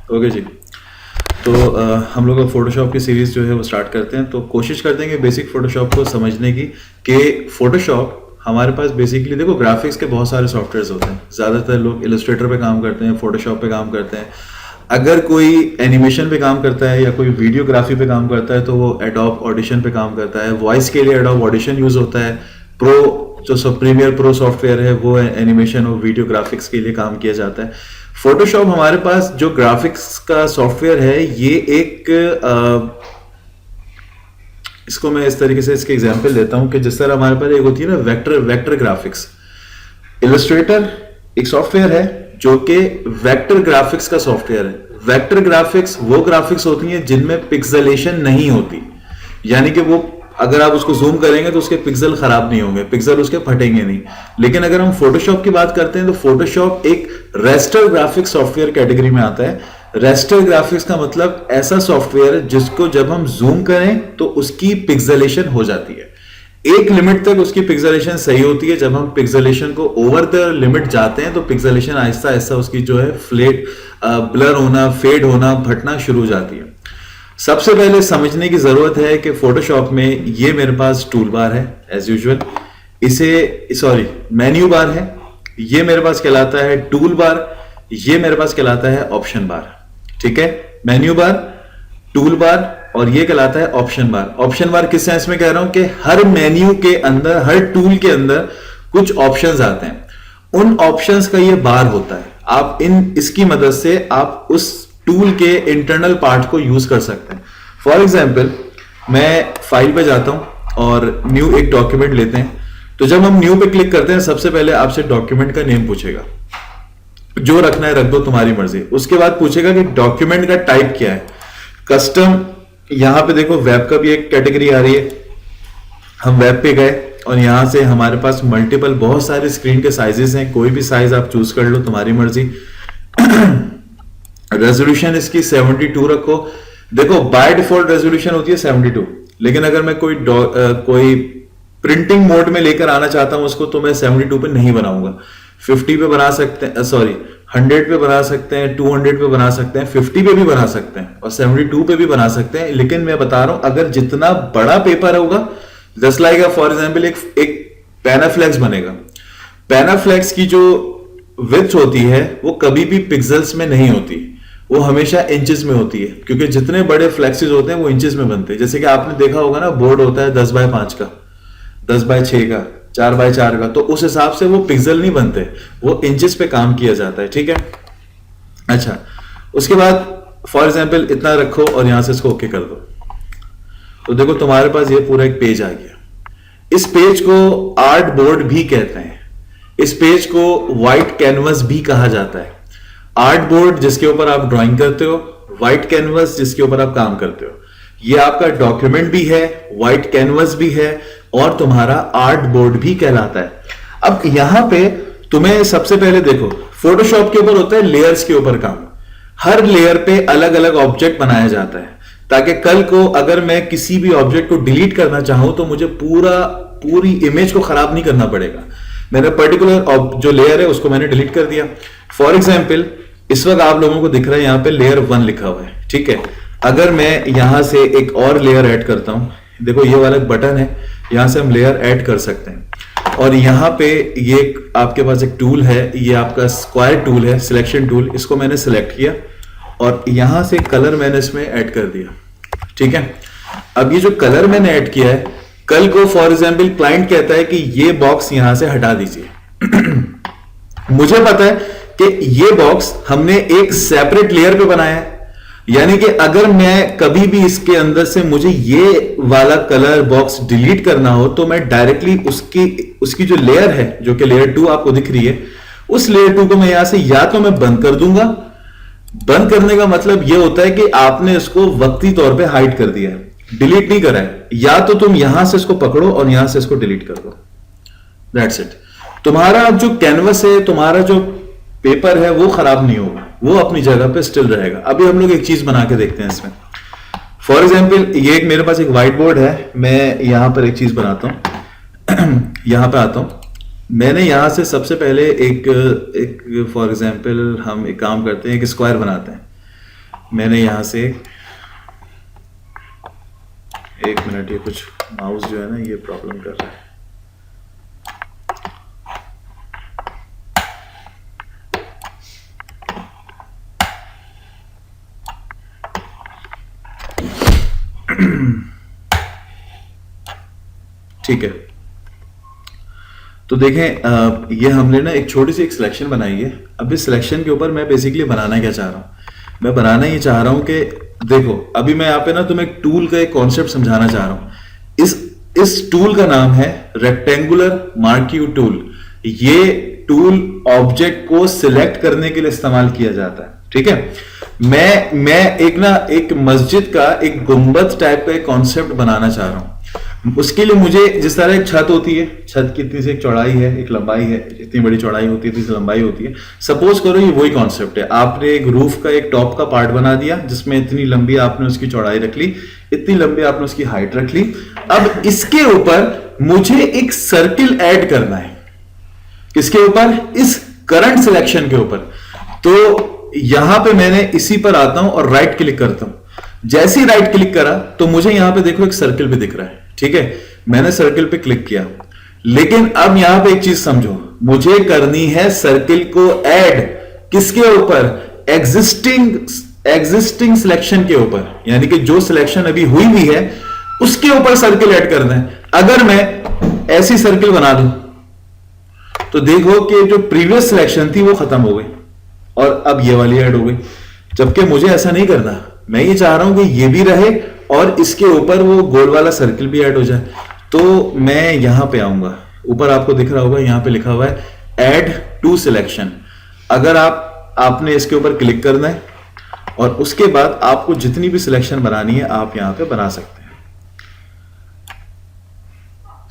Okay जी। तो हम लोग फोटोशॉप की सीरीज जो है वो स्टार्ट करते हैं। तो कोशिश करते हैं कि बेसिक फोटोशॉप को समझने की, कि फोटोशॉप हमारे पास बेसिकली देखो ग्राफिक्स के बहुत सारे सॉफ्टवेयर्स होते हैं। ज़्यादातर लोग इलस्ट्रेटर पे काम करते हैं, फोटोशॉप पे काम करते हैं। अगर कोई एनिमेशन पे काम करता है या कोई वीडियोग्राफी पे काम करता है तो वो एडोब ऑडिशन पे काम करता है। वॉइस के लिए एडोब ऑडिशन यूज होता है। प्रो जो सब प्रीमियर प्रो सॉफ्टवेयर है वो एनिमेशन और वीडियो ग्राफिक्स के लिए काम किया जाता है। फोटोशॉप हमारे पास जो ग्राफिक्स का सॉफ्टवेयर है ये एक इसको मैं इस तरीके से इसके एग्जांपल देता हूं कि जिस तरह हमारे पास एक होती है ना वेक्टर ग्राफिक्स। इलस्ट्रेटर एक सॉफ्टवेयर है जो कि वेक्टर ग्राफिक्स का सॉफ्टवेयर है। वेक्टर ग्राफिक्स वो ग्राफिक्स होती हैं जिनमें पिक्सेलेशन नहीं होती, यानी कि वो अगर आप उसको जूम करेंगे तो उसके पिक्सल खराब नहीं होंगे, पिक्सल उसके फटेंगे नहीं। लेकिन अगर हम फोटोशॉप की बात करते हैं तो फोटोशॉप एक रेस्टर ग्राफिक्स सॉफ्टवेयर कैटेगरी में आता है। रेस्टर ग्राफिक्स का मतलब ऐसा सॉफ्टवेयर है जिसको जब हम जूम करें तो उसकी पिक्सेलेशन हो जाती है। एक लिमिट तक उसकी पिक्सेलेशन सही होती है। जब हम पिक्सेलेशन को ओवर द लिमिट जाते हैं तो पिक्सेलेशन आहिस्ता आहिस्ता उसकी जो है फ्लेट ब्लर होना, फेड होना, फटना शुरू हो जाती है। सबसे पहले समझने की जरूरत है कि फोटोशॉप में ये मेरे पास टूल बार है एज यूजुअल, मेन्यू बार है, ये मेरे पास कहलाता है टूल बार, ये मेरे पास कहलाता है ऑप्शन बार। ठीक है, मेन्यू बार, टूल बार और ये कहलाता है ऑप्शन बार। ऑप्शन बार किस सेंस में कह रहा हूं कि हर मेन्यू के अंदर, हर टूल के अंदर कुछ ऑप्शंस आते हैं, उन ऑप्शंस का ये बार होता है। आप इसकी मदद से आप उस टूल के इंटरनल पार्ट को यूज कर सकते हैं। फॉर एग्जाम्पल मैं फाइल पे जाता हूं और न्यू एक डॉक्यूमेंट लेते हैं। तो जब हम न्यू पे क्लिक करते हैं सबसे पहले आपसे डॉक्यूमेंट का नेम पूछेगा, जो रखना है रख दो, तुम्हारी मर्जी। उसके बाद पूछेगा कि डॉक्यूमेंट का टाइप क्या है, कस्टम। यहां पे देखो वेब का भी एक कैटेगरी आ रही है। हम वेब पे गए और यहां से हमारे पास मल्टीपल बहुत सारे स्क्रीन के साइजेस हैं, कोई भी साइज आप चूज कर लो, तुम्हारी मर्जी। रेजोल्यूशन इसकी 72 रखो। देखो बाय डिफॉल्ट रेजोल्यूशन होती है 72, लेकिन अगर मैं कोई प्रिंटिंग मोड में लेकर आना चाहता हूं उसको तो मैं 72 पे नहीं बनाऊंगा। 50 पे बना सकते हैं, 100 पे बना सकते हैं, 200 पे बना सकते हैं, 50 पे भी बना सकते हैं और 72 पे भी बना सकते हैं। लेकिन मैं बता रहा हूं अगर जितना बड़ा पेपर होगा, जस्ट लाइक फॉर एग्जाम्पल एक पैनाफ्लेक्स बनेगा। पैनाफ्लेक्स की जो विड्थ होती है वो कभी भी पिक्सल्स में नहीं होती, वो हमेशा इंचेस में होती है, क्योंकि जितने बड़े फ्लेक्सेस होते हैं वो इंचेस में बनते हैं। जैसे कि आपने देखा होगा ना, बोर्ड होता है 10 बाय 5 का, 10 बाय 6 का, 4 बाय 4 का, तो उस हिसाब से वो पिक्सल नहीं बनते, वो इंचेस पे काम किया जाता है। ठीक है, अच्छा, उसके बाद फॉर एग्जाम्पल इतना रखो और यहां से इसको ओके कर दो। तो देखो तुम्हारे पास ये पूरा एक पेज आ गया। इस पेज को आर्ट बोर्ड भी कहते हैं, इस पेज को व्हाइट कैनवस भी कहा जाता है। आर्ट बोर्ड जिसके ऊपर आप ड्राइंग करते हो, व्हाइट कैनवस जिसके ऊपर आप काम करते हो। ये आपका डॉक्यूमेंट भी है, व्हाइट कैनवस भी है और तुम्हारा आर्ट बोर्ड भी कहलाता है। अब यहां पे तुम्हें सबसे पहले देखो, फोटोशॉप के ऊपर होता है लेयर्स के ऊपर काम। हर लेयर पे अलग अलग ऑब्जेक्ट बनाया जाता है, ताकि कल को अगर मैं किसी भी ऑब्जेक्ट को डिलीट करना चाहूं तो मुझे पूरी इमेज को खराब नहीं करना पड़ेगा। मैंने पर्टिकुलर जो लेयर है उसको मैंने डिलीट कर दिया। फॉर एग्जाम्पल इस वक्त आप लोगों को दिख रहा है यहां पे लेयर 1 लिखा हुआ है। ठीक है, अगर मैं यहां से एक और लेयर ऐड करता हूं, देखो ये वाला बटन है, यहां से हम लेयर ऐड कर सकते हैं। और यहां पे ये आपके पास एक टूल है, ये आपका स्क्वायर टूल है, सिलेक्शन टूल, इसको मैंने सिलेक्ट किया और यहां से कलर मैंने इसमें ऐड कर दिया। ठीक है, अब ये जो कलर मैंने ऐड किया है, कल को फॉर एग्जाम्पल क्लाइंट कहता है कि ये बॉक्स यहां से हटा दीजिए। मुझे पता है कि ये बॉक्स हमने एक सेपरेट लेयर पे बनाया है, यानी कि अगर मैं कभी भी इसके अंदर से मुझे ये वाला कलर बॉक्स डिलीट करना हो तो मैं डायरेक्टली उसकी जो लेयर है, जो कि लेयर 2 आपको दिख रही है, उस लेयर 2 को मैं यहां से या तो मैं बंद कर दूंगा। बंद करने का मतलब यह होता है कि आपने इसको वक्ती तौर पे हाइड कर दिया है, डिलीट नहीं करा है। या तो तुम यहां से इसको पकड़ो और यहां से इसको डिलीट कर दो, दैट्स इट। तुम्हारा जो कैनवस है, तुम्हारा जो पेपर है, वो खराब नहीं होगा, वो अपनी जगह पे स्टिल रहेगा। अभी हम लोग एक चीज बना के देखते हैं इसमें। फॉर एग्जाम्पल ये एक मेरे पास एक व्हाइट बोर्ड है, मैं यहां पर एक चीज बनाता हूं। यहां पे आता हूं, मैंने यहां से सबसे पहले एक फॉर एग्जाम्पल हम एक काम करते हैं, एक स्क्वायर बनाते हैं। मैंने यहां से 1 मिनट, ये कुछ माउस जो है ना ये प्रॉब्लम कर रहा है। ठीक है, तो देखें ये हमने ना एक छोटी सी एक सिलेक्शन बनाई है। अब इस सिलेक्शन के ऊपर मैं बेसिकली बनाना क्या चाह रहा हूं, मैं बनाना ये चाह रहा हूं कि देखो अभी मैं यहाँ पे ना तुम्हें एक टूल का एक कॉन्सेप्ट समझाना चाह रहा हूं। इस टूल का नाम है रेक्टेंगुलर मार्क्यू टूल। ये टूल ऑब्जेक्ट को सिलेक्ट करने के लिए इस्तेमाल किया जाता है। ठीक है, मैं एक मस्जिद का एक गुंबद टाइप का एक कॉन्सेप्ट बनाना चाह रहा हूं। उसके लिए मुझे जिस तरह एक छत होती है, छत की इतनी सी एक चौड़ाई है, एक लंबाई है, इतनी बड़ी चौड़ाई होती है, इतनी सी लंबाई होती है। सपोज करो ये वही कॉन्सेप्ट है, आपने एक रूफ का एक टॉप का पार्ट बना दिया जिसमें इतनी लंबी आपने उसकी चौड़ाई रख ली, इतनी लंबी आपने उसकी हाइट रख ली। अब इसके ऊपर मुझे एक सर्किल ऐड करना है। किसके ऊपर? इस करंट सिलेक्शन के ऊपर। तो यहां पे मैंने इसी पर आता हूं और राइट क्लिक करता हूं। जैसे ही राइट क्लिक करा तो मुझे यहां पे देखो एक सर्किल भी दिख रहा है। ठीक है, मैंने सर्किल पे क्लिक किया, लेकिन अब यहां पे एक चीज समझो, मुझे करनी है सर्किल को ऐड किसके ऊपर? एग्जिस्टिंग सिलेक्शन के ऊपर, यानी कि जो सिलेक्शन अभी हुई हुई है उसके ऊपर सर्किल ऐड करना है। अगर मैं ऐसी सर्किल बना दूं तो देखो कि जो प्रीवियस सिलेक्शन थी वो खत्म हो गई और अब ये वाली ऐड हो गई, जबकि मुझे ऐसा नहीं करना। मैं ये चाह रहा हूं कि ये भी रहे और इसके ऊपर वो गोल वाला सर्किल भी ऐड हो जाए। तो मैं यहां पे आऊंगा, ऊपर आपको दिख रहा होगा यहां पे लिखा हुआ है ऐड टू सिलेक्शन। अगर आपने इसके ऊपर क्लिक करना है और उसके बाद आपको जितनी भी सिलेक्शन बनानी है आप यहां पे बना सकते हैं।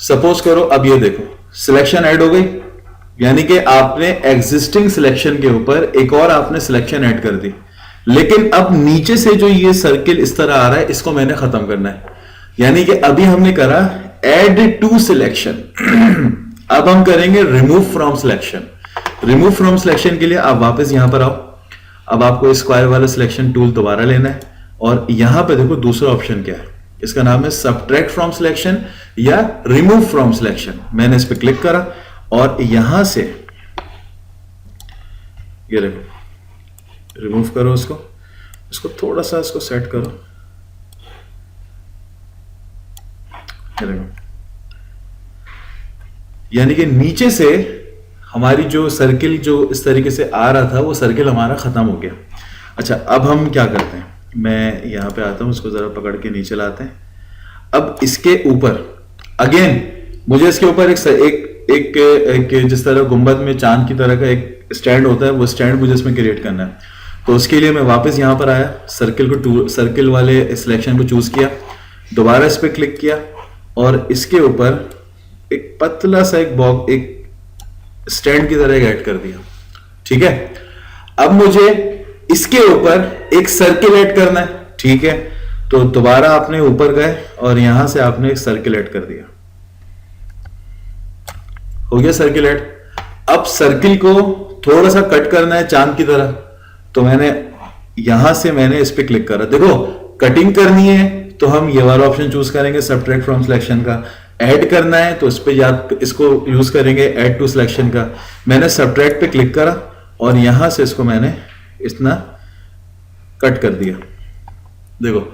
सपोज करो अब ये देखो सिलेक्शन ऐड हो गई, यानी कि आपने एग्जिस्टिंग सिलेक्शन के ऊपर एक और आपने सिलेक्शन ऐड कर दी। लेकिन अब नीचे से जो ये सर्किल इस तरह आ रहा है इसको मैंने खत्म करना है, यानी कि अभी हमने करा ऐड टू सिलेक्शन। अब हम करेंगे remove from selection. Remove from selection के लिए आप वापस यहां पर आओ। अब आपको स्क्वायर वाला सिलेक्शन टूल दोबारा लेना है और यहां पे देखो दूसरा ऑप्शन क्या है, इसका नाम है सबट्रैक्ट फ्रॉम सिलेक्शन या रिमूव फ्रॉम सिलेक्शन। मैंने इस पर क्लिक करा और यहां से ये देखो रिमूव करो इसको थोड़ा सा इसको सेट करो। ये देखो, यानी कि नीचे से हमारी जो सर्किल जो इस तरीके से आ रहा था वो सर्किल हमारा खत्म हो गया। अच्छा, अब हम क्या करते हैं, मैं यहां पे आता हूं, इसको जरा पकड़ के नीचे लाते हैं। अब इसके ऊपर अगेन मुझे इसके ऊपर एक जिस तरह गुंबद में चांद की तरह का एक स्टैंड होता है वो स्टैंड मुझे इसमें क्रिएट करना है। तो उसके लिए मैं वापस यहां पर आया, सर्किल वाले सिलेक्शन को चूज किया, दोबारा इस पर क्लिक किया और इसके ऊपर एक पतला सा एक स्टैंड की तरह ऐड कर दिया। ठीक है, अब मुझे इसके ऊपर एक सर्किल ऐड करना है। ठीक है, तो दोबारा आपने ऊपर गए और यहां से आपने एक सर्किल ऐड कर दिया, हो गया सर्किल ऐड। अब सर्किल को थोड़ा सा कट करना है चांद की तरह, तो मैंने इस पे क्लिक करा। देखो कटिंग करनी है तो हम ये वाला ऑप्शन चूज करेंगे सबट्रैक्ट फ्रॉम सिलेक्शन का। ऐड करना है तो इस पे या इसको यूज करेंगे ऐड टू सिलेक्शन का। मैंने सबट्रैक्ट पे क्लिक करा और यहां से इसको मैंने इतना कट कर दिया। देखो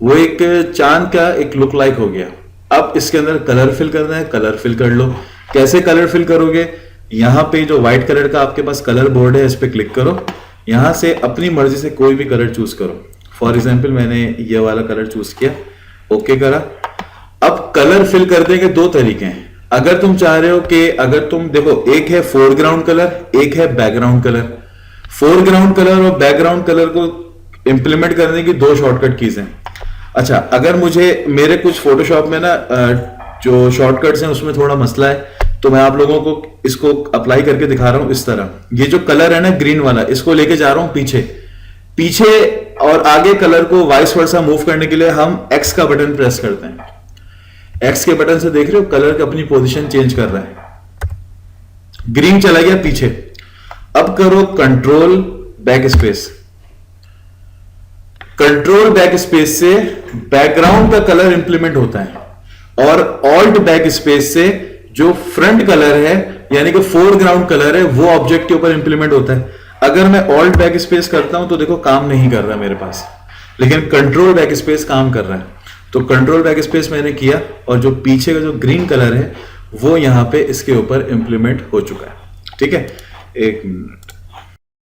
वो एक चांद का एक लुक लाइक हो गया। अब इसके अंदर कलर फिल करना है, कलर फिल कर लो। कैसे कलर फिल करोगे, यहां पे जो व्हाइट कलर का आपके पास कलर बोर्ड है इस पे क्लिक करो, यहां से अपनी मर्जी से कोई भी कलर चूज करो। फॉर एग्जाम्पल मैंने ये वाला कलर चूज किया, ओके करा। अब कलर फिल करने के दो तरीके हैं। अगर तुम चाह रहे हो कि अगर तुम देखो, एक है फोरग्राउंड कलर, एक है बैकग्राउंड कलर। फोरग्राउंड कलर और बैकग्राउंड कलर को इंप्लीमेंट करने की दो शॉर्टकट कीज हैं। अच्छा, अगर मेरे कुछ फोटोशॉप में ना जो शॉर्टकट्स हैं उसमें थोड़ा मसला है, तो मैं आप लोगों को इसको अप्लाई करके दिखा रहा हूं। इस तरह ये जो कलर है ना ग्रीन वाला, इसको लेके जा रहा हूं पीछे और आगे कलर को वाइस वर्सा मूव करने के लिए हम एक्स का बटन प्रेस करते हैं। एक्स के बटन से देख रहे हो कलर की अपनी पोजीशन चेंज कर रहा है, ग्रीन चला गया पीछे। अब करो control back space, control back space से बैकग्राउंड का कलर इंप्लीमेंट होता है और ऑल्ट बैक स्पेस से जो फ्रंट कलर है यानी कि फोरग्राउंड कलर है वो ऑब्जेक्ट के ऊपर इंप्लीमेंट होता है। अगर मैं ऑल्ट बैक स्पेस करता हूं तो देखो काम नहीं कर रहा मेरे पास, लेकिन कंट्रोल बैक स्पेस काम कर रहा है। तो कंट्रोल बैक स्पेस मैंने किया और जो पीछे का जो ग्रीन कलर है वो यहां पे इसके ऊपर इंप्लीमेंट हो चुका है। ठीक है, एक मिनट।